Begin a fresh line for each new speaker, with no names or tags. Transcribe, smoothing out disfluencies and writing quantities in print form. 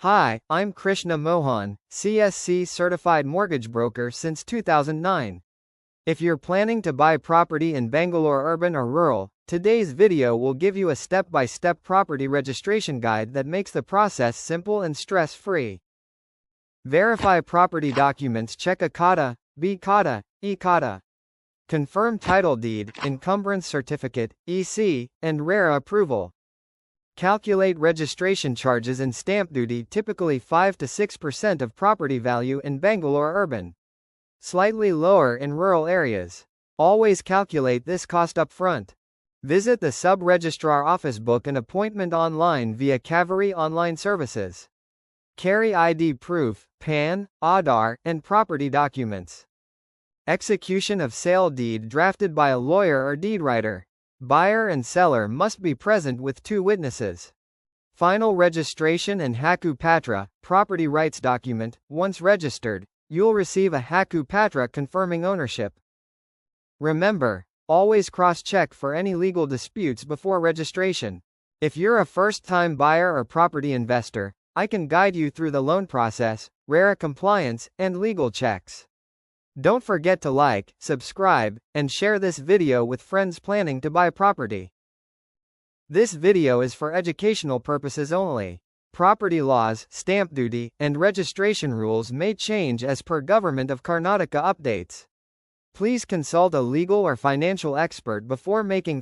Hi, I'm Krishna Mohan, CSC Certified Mortgage Broker since 2009. If you're planning to buy property in Bangalore Urban or Rural, today's video will give you a step-by-step property registration guide that makes the process simple and stress-free. Verify property documents. Check a Khata, Khata, Khata. Confirm title deed, encumbrance certificate, EC, and RERA approval. Calculate registration charges and stamp duty, typically 5 to 6% of property value in Bangalore Urban. Slightly lower in rural areas. Always calculate this cost up front. Visit the sub-registrar office. Book an appointment online via Kaveri online services. Carry ID proof, PAN, Aadhaar, and property documents. Execution of sale deed drafted by a lawyer or deed writer. Buyer and seller must be present with 2 witnesses. Final registration and Hakku Patra, property rights document. Once registered, you'll receive a Hakku Patra confirming ownership. Remember, always cross-check for any legal disputes before registration. If you're a first-time buyer or property investor, I can guide you through the loan process, RERA compliance, and legal checks. Don't forget to like, subscribe, and share this video with friends planning to buy property. This video is for educational purposes only. Property laws, stamp duty, and registration rules may change as per Government of Karnataka updates. Please consult a legal or financial expert before making